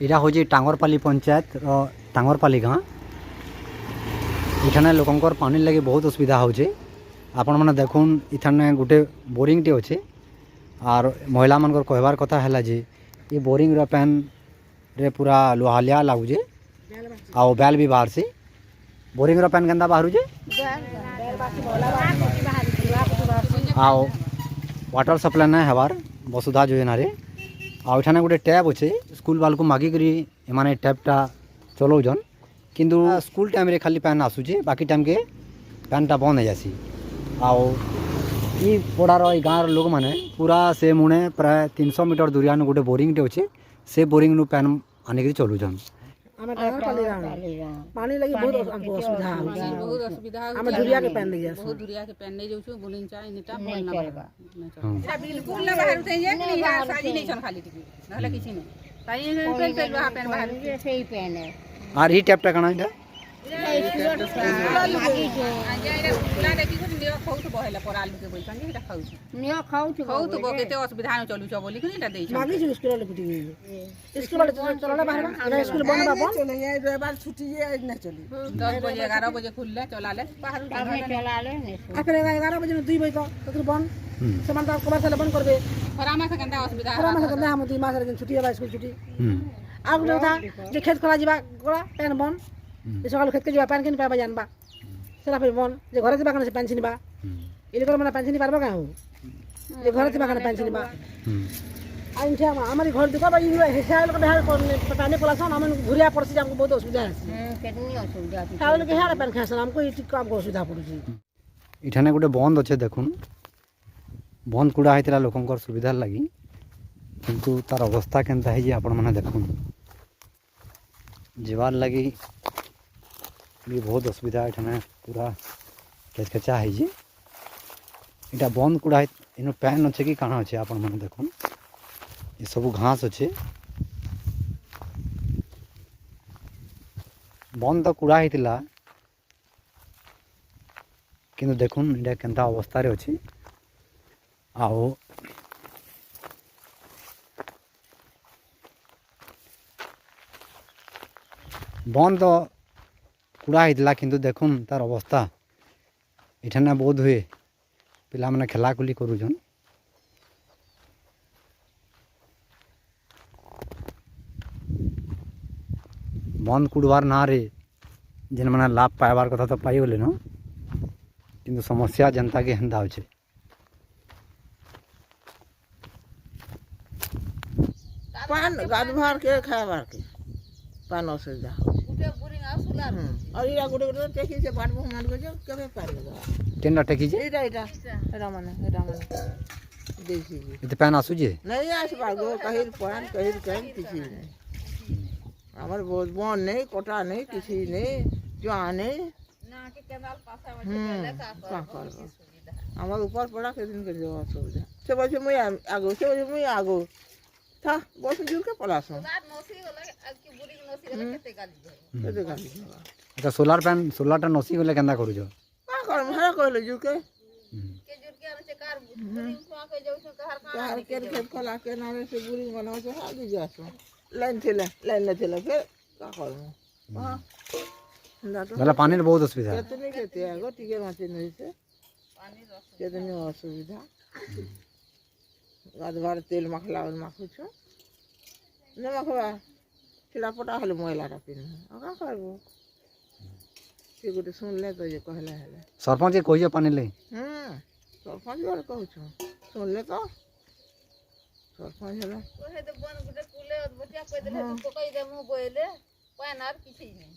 এটা হচ্ছে টাঙ্গরপালি পঞ্চায়েত টাঙ্গরপালি গাঁ। এখানে লোকঙ্কর পানির লাগি বহুত অসুবিধা হচ্ছে। আপন মানে দেখুন এখানে গোটে ବୋରିଂଟେ অছে। আর মহিলা মানকর কহবার কথা হেলা যে এই ବୋରିଂର প্যান্রে পুরা লোহালিয়া লাগুছে ଆଉ ବେଲ୍ ବି ବାହାରୁଛି। ବୋରିଂର ପ୍ୟାନ୍ କେନ୍ତା ବାହାରୁଛେ ଆଉ ୱାଟର ସପ୍ଲାଏ ନାଇଁ ହେବାର୍ ବସୁଧା ଯୋଜନାରେ। ଆଉ ଏଠାନେ ଗୋଟେ ଟ୍ୟାପ୍ ଅଛେ ସ୍କୁଲ ବାଲାକୁ ମାଗିକିରି ଏମାନେ ଟ୍ୟାପ୍ଟା ଚଲାଉଛନ୍। କିନ୍ତୁ ସ୍କୁଲ ଟାଇମ୍ରେ ଖାଲି ପ୍ୟାନ୍ ଆସୁଛେ, ବାକି ଟାଇମ୍କେ ପ୍ୟାନ୍ଟା ବନ୍ଦ ହେଇଯାସି। ଆଉ ଇ ପଡ଼ାର ଏଇ ଗାଁର ଲୋକମାନେ ପୁରା ସେ ମୁଣେ ପ୍ରାୟ 300 ମିଟର ଦୂରିଆନୁ ଗୋଟେ ବୋରିଂଟେ ଅଛେ, ସେ ବୋରିଂରୁ ପ୍ୟାନ୍ ଆଣିକିରି ଚଲୁଛନ୍। ଆମେ ଟାଙ୍ଗରପାଲି ଗାଁ ପାଣି ଲାଗି ବହୁତ ଆମକୁ ଅସୁବିଧା ହଉଛି। बहुत असुविधा ଆମେ ଝୁରିଆ के पानी नहीं बहुत दूरिया के पेन नहीं जाउछु बुनिन चाय निटा बोल ना बाहर ହଁ। एटा बिल्कुल ना बाहर उठै जे कि यार साजी नहीं छन खाली टिकी नहले किछि नहीं ताई पेन पेन वहा पेन बाहर सही पेन है আর এই ট্যাপটা কাଣା এটা ला देखि को नियो खाउत बहेला पर आलू के बोलछन जे एटा खाउछु नियो खाउछु खाउत बो केते असुविधा न चलुछ बोली कि एटा देछ मागी जो स्कूल वाले कुटी गई स्कूल वाले चलना बाहर ना स्कूल बंद बाबा चले ये रविवार छुट्टी ये ना चली 10 बजे 11 बजे खुलले चलाले बाहर तबे चला ले आखिर 11 बजे 2 बजे तक बंद समान तो कबार से बंद करबे फरामा से कंदा असुविधा पूरा मास करना हम 2 मास रे छुट्टी है स्कूल छुट्टी आगु था जे खेत खला जीवा गोला पेन बन सकाल खेत के जीवा पेन के पाबा जानबा सेला फिर बन जे घरे जीवा कने से पेन छिनबा इले कर माने पेन छिनी पारबा का हो जे घरे जीवा कने पेन छिनबा आइन छे हमारी घर देखो भाई हेसाल के बिहार पानी पलासन हम घुरिया पड़सी हमको बहुत असुविधा है कितनी असुविधा थी चावल के हारा पेन खासन हमको ई काम को असुविधा पड़ुची। এখানে গোটে বন্ধ অছে দেখুন, বন্ধ কুড়া হয়েছিল লোকঙ্কর সুবিধার লাগি, কিন্তু তার অবস্থা কেনতা হয়েছে আপন মানে দেখুন। যাবার লাগি भी बहुत असुविधा এখানে পুরা কেচকেচা হয়েছে। এটা বন্ধ কুড়া ইনো প্যান অছে কি কাଣା অছে আপন মানে দেখুন। এসবু ঘাস অছে, বন্ধ তো কুড়া হয়েছিল কিন্তু দেখুন এটা কেনতা অবস্থারে অছে। ଆଉ বন্ধ কুড়া হয়েছিল কিন্তু দেখুন তার অবস্থা। এখানে বোধ হুয়ে পিলাମାନେ খেলাখুলি করুছন। বন্ধ কুড়বার নাঁরে যেন মানে লাভ পাইবার কথা তো পাইগলে ন, কিন্তু সমস্যা জনতাকে হেন্তা হচ্ছে। पान गाधवार के खाबार के पान असुविधा और इरा गुडे गुडे टेकी से बाट मान को जो कबे पारेगा কেনটা টেকিছে एटा एटा एटा माने देसी जी এতে প্যান আসুছে नहीं आस पागो कहिर पान कहिर कहीं किसी नहीं हमार बहुत बन नहीं कोटा नहीं किसी नहीं जो आने ना के केनाल पासा का करबो हमार ऊपर पड़ा के दिन के जो असुविधा से बजे मुई आगो से बजे मुई आगो था बस जुर के पलासो नसी होला कि बुरी नसी होला केते गाली केते गाली আচ্ছা সোলারটা নসি গলে কেনতা করুছ का कर हरा कहले जुर के जुर के आने से कार बुरी खुआ के जाउ छ कहर का कार के खेत खला के नारे से बुरी बनाओ से आगे जासो लाइन न थेला फिर का करमु हां दातो তাহলে পানির বহুত অসুবিধা। केतने केते आगो टिके माचे नहीं से पानी रस केतने असुविधा गाधवार तेल मखला और माखुछो न मखवा छिलापटा हले महिलाटा पिन का करबो से गोटे सुनले तो जे कहला हेले ସରପଞ୍ଚ କହୁଛ ପାଣି ଲାଗି सरपंच वाले कहूछो सुनले तो सरपंच हेला ओहे तो बन गुटे कुले बच्चा कोइ देले तो कोइ दे मु बोइले पानार किछि नहीं।